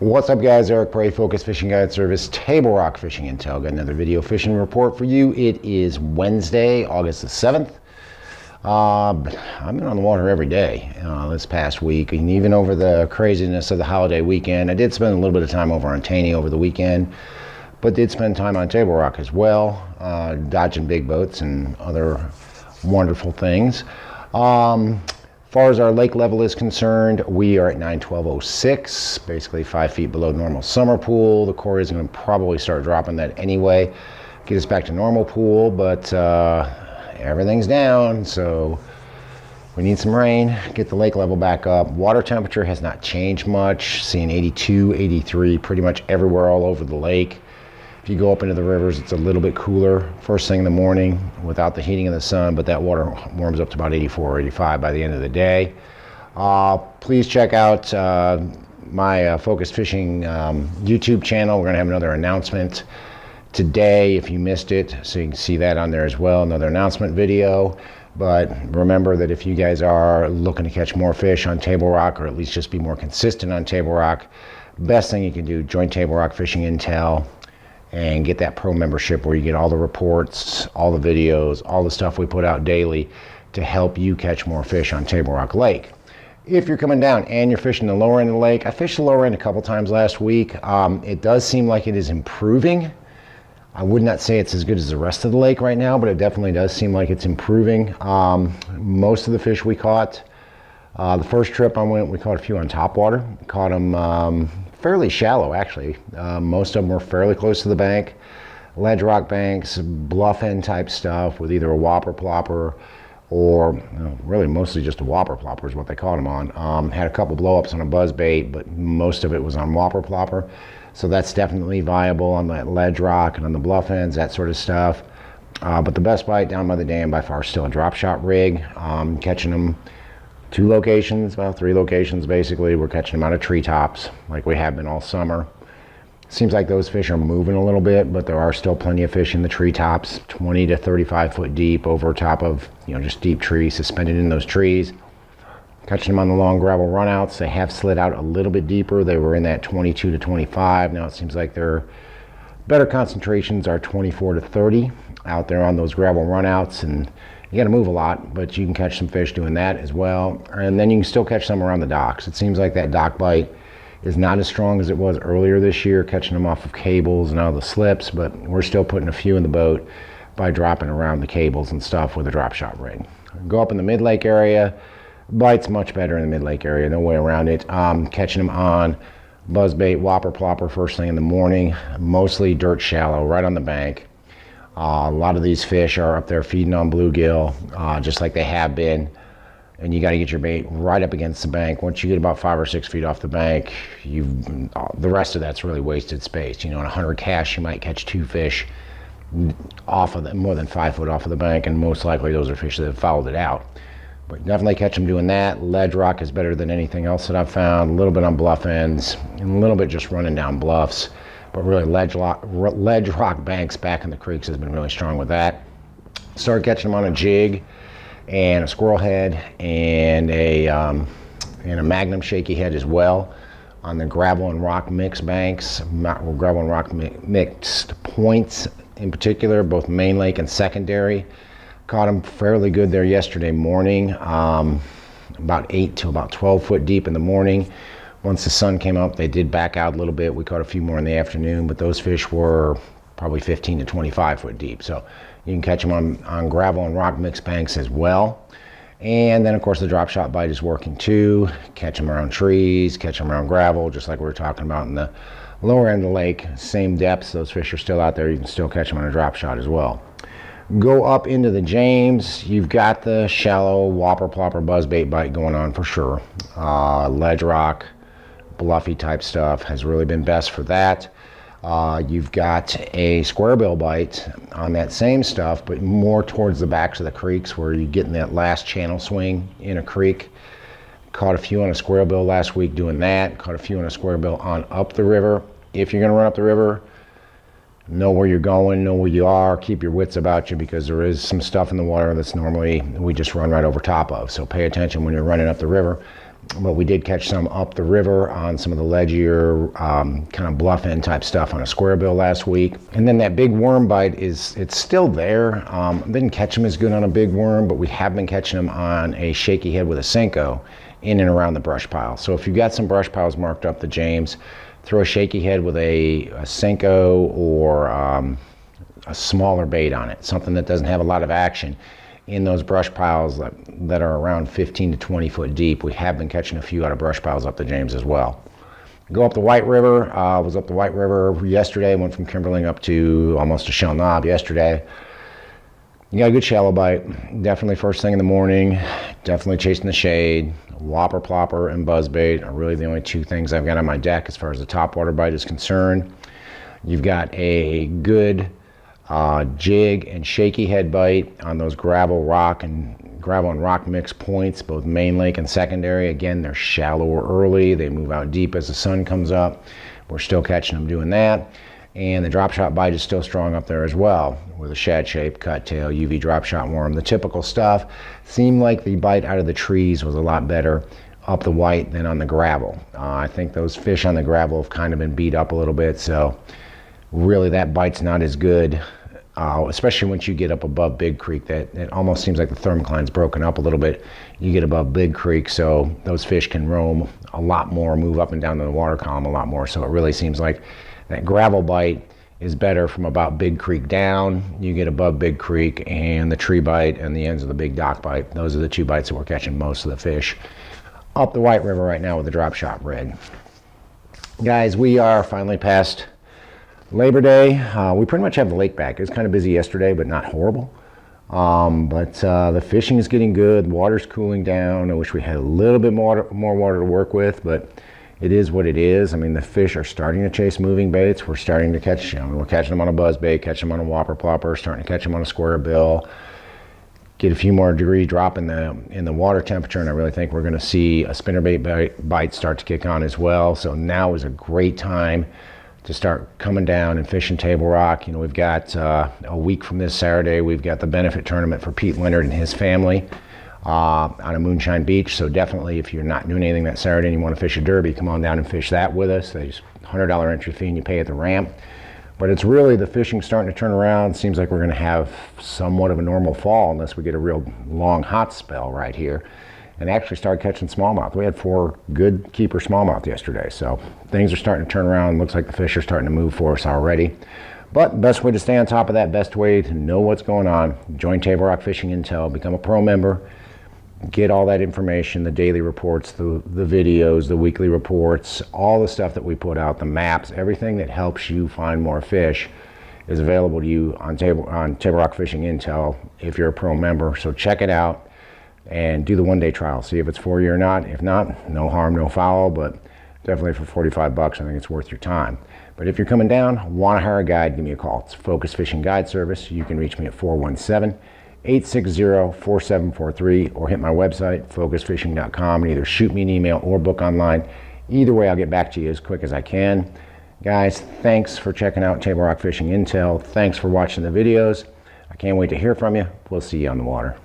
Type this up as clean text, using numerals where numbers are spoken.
What's up, guys? Eric Prey, Focus Fishing Guide Service, Table Rock Fishing Intel. Got another video fishing report for you. It is Wednesday, August the 7th. I've been on the water every day this past week, and even over the craziness of the holiday weekend. I did spend a little bit of time over on Taney over the weekend, but did spend time on Table Rock as well, dodging big boats and other wonderful things. As far as our lake level is concerned, we are at 912.06, basically 5 feet below normal summer pool. The Corey is going to probably start dropping that anyway, get us back to normal pool, but everything's down, so we need some rain, get the lake level back up. Water temperature has not changed much, seeing 82, 83 pretty much everywhere all over the lake. If you go up into the rivers, it's a little bit cooler first thing in the morning without the heating of the sun, but that water warms up to about 84 or 85 by the end of the day. Please check out my Focus Fishing YouTube channel. We're going to have another announcement today if you missed it, so you can see that on there as well, another announcement video. But remember that if you guys are looking to catch more fish on Table Rock, or at least just be more consistent on Table Rock, best thing you can do, join Table Rock Fishing Intel and get that pro membership where you get all the reports, all the videos, all the stuff we put out daily to help you catch more fish on Table Rock Lake. If you're coming down and you're fishing the lower end of the lake, I fished the lower end a couple times last week. It does seem like it is improving. I would not say it's as good as the rest of the lake right now, but it definitely does seem like it's improving. Most of the fish we caught, the first trip I went, we caught a few on topwater. Caught them fairly shallow, actually. Most of them were fairly close to the bank. Ledge rock banks, bluff end type stuff with either a whopper plopper or really mostly just a whopper plopper is what they caught them on. Had a couple blow ups on a buzz bait, but most of it was on whopper plopper. So that's definitely viable on that ledge rock and on the bluff ends, that sort of stuff. But the best bite down by the dam by far is still a drop shot rig. Catching them 2 locations, well 3 locations basically. We're catching them out of treetops like we have been all summer. Seems like those fish are moving a little bit, but there are still plenty of fish in the treetops, 20 to 35 foot deep over top of just deep trees suspended in those trees. Catching them on the long gravel runouts. They have slid out a little bit deeper. They were in that 22 to 25. Now it seems like their better concentrations are 24 to 30 out there on those gravel runouts, and you got to move a lot, but you can catch some fish doing that as well. And then you can still catch some around the docks. It seems like that dock bite is not as strong as it was earlier this year, catching them off of cables and out of the slips, but we're still putting a few in the boat by dropping around the cables and stuff with a drop shot rig. Go up in the mid-lake area. Bite's much better in the mid-lake area, no way around it. Catching them on buzzbait, whopper plopper first thing in the morning, mostly dirt shallow, right on the bank. A lot of these fish are up there feeding on bluegill, just like they have been. And you got to get your bait right up against the bank. Once you get about 5 or 6 feet off the bank, the rest of that's really wasted space. On 100 casts, you might catch 2 fish off of more than 5 foot off of the bank, and most likely those are fish that have fouled it out. But definitely catch them doing that. Ledge rock is better than anything else that I've found. A little bit on bluff ends, and a little bit just running down bluffs. But really ledge rock banks back in the creeks has been really strong with that. Started catching them on a jig and a squirrel head and a magnum shaky head as well on the gravel and rock mixed banks, gravel and rock mixed points in particular, both main lake and secondary. Caught them fairly good there yesterday morning, about 8 to about 12 foot deep in the morning. Once the sun came up, they did back out a little bit. We caught a few more in the afternoon, but those fish were probably 15 to 25 foot deep. So you can catch them on gravel and rock mixed banks as well. And then of course the drop shot bite is working too. Catch them around trees, catch them around gravel, just like we were talking about in the lower end of the lake. Same depths, those fish are still out there. You can still catch them on a drop shot as well. Go up into the James, you've got the shallow whopper plopper buzzbait bite going on for sure. Ledge rock, bluffy type stuff has really been best for that. You've got a square bill bite on that same stuff, but more towards the backs of the creeks where you're getting that last channel swing in a creek. Caught a few on a square bill last week doing that. Caught a few on a square bill on up the river. If you're going to run up the river, know where you're going, know where you are, keep your wits about you, because there is some stuff in the water that's normally we just run right over top of. So pay attention when you're running up the river. but we did catch some up the river on some of the ledgier kind of bluff end type stuff on a square bill last week. And then that big worm bite it's still there. Didn't catch them as good on a big worm, but we have been catching them on a shaky head with a Senko in and around the brush pile. So if you've got some brush piles marked up the James, throw a shaky head with a Senko or a smaller bait on it, something that doesn't have a lot of action in those brush piles that are around 15 to 20 foot deep. We have been catching a few out of brush piles up the James as well. Go up the White River. Was up the White River yesterday. Went from Kimberling up to almost to Shell Knob yesterday. You got a good shallow bite. Definitely first thing in the morning. Definitely chasing the shade. Whopper, plopper, and buzzbait are really the only two things I've got on my deck as far as the topwater bite is concerned. You've got a good jig and shaky head bite on those gravel and rock mix points, both main lake and secondary. Again, they're shallower early. They move out deep as the sun comes up. We're still catching them doing that. And the drop shot bite is still strong up there as well, with a shad shape, cut tail, UV drop shot worm, the typical stuff. Seemed like the bite out of the trees was a lot better up the White than on the gravel. I think those fish on the gravel have kind of been beat up a little bit, so really that bite's not as good. Especially once you get up above Big Creek, that it almost seems like the thermocline's broken up a little bit. You get above Big Creek, so those fish can roam a lot more, move up and down to the water column a lot more. So it really seems like that gravel bite is better from about Big Creek down. You get above Big Creek, and the tree bite and the ends of the big dock bite. Those are the two bites that we're catching most of the fish up the White River right now with the drop shot red. Guys, we are finally past Labor Day. We pretty much have the lake back. It was kind of busy yesterday, but not horrible. But the fishing is getting good. Water's cooling down. I wish we had a little bit more water to work with, but it is what it is. I mean, the fish are starting to chase moving baits. We're starting to catch, we're catching them on a buzz bait, catching them on a whopper plopper, starting to catch them on a square bill. Get a few more degree drop in the water temperature, and I really think we're going to see a spinnerbait bite start to kick on as well. So now is a great time to start coming down and fishing Table Rock. We've got a week from this Saturday, we've got the benefit tournament for Pete Leonard and his family on a Moonshine Beach. So definitely, if you're not doing anything that Saturday and you want to fish a derby, come on down and fish that with us. There's $100 entry fee and you pay at the ramp. But it's really, the fishing starting to turn around. Seems like we're going to have somewhat of a normal fall unless we get a real long hot spell right here and actually start catching smallmouth. We had 4 good keeper smallmouth yesterday, so things are starting to turn around. Looks like the fish are starting to move for us already. But best way to stay on top of that, best way to know what's going on, join Table Rock Fishing Intel, become a pro member, get all that information, the daily reports, the videos, the weekly reports, all the stuff that we put out, the maps, everything that helps you find more fish is available to you on Table Rock Fishing Intel if you're a pro member. So check it out and do the one-day trial. See if it's for you or not. If not, no harm, no foul, but definitely for 45 bucks, I think it's worth your time. But if you're coming down, want to hire a guide, give me a call. It's Focus Fishing Guide Service. You can reach me at 417-860-4743 or hit my website, focusfishing.com, and either shoot me an email or book online. Either way, I'll get back to you as quick as I can. Guys, thanks for checking out Table Rock Fishing Intel. Thanks for watching the videos. I can't wait to hear from you. We'll see you on the water.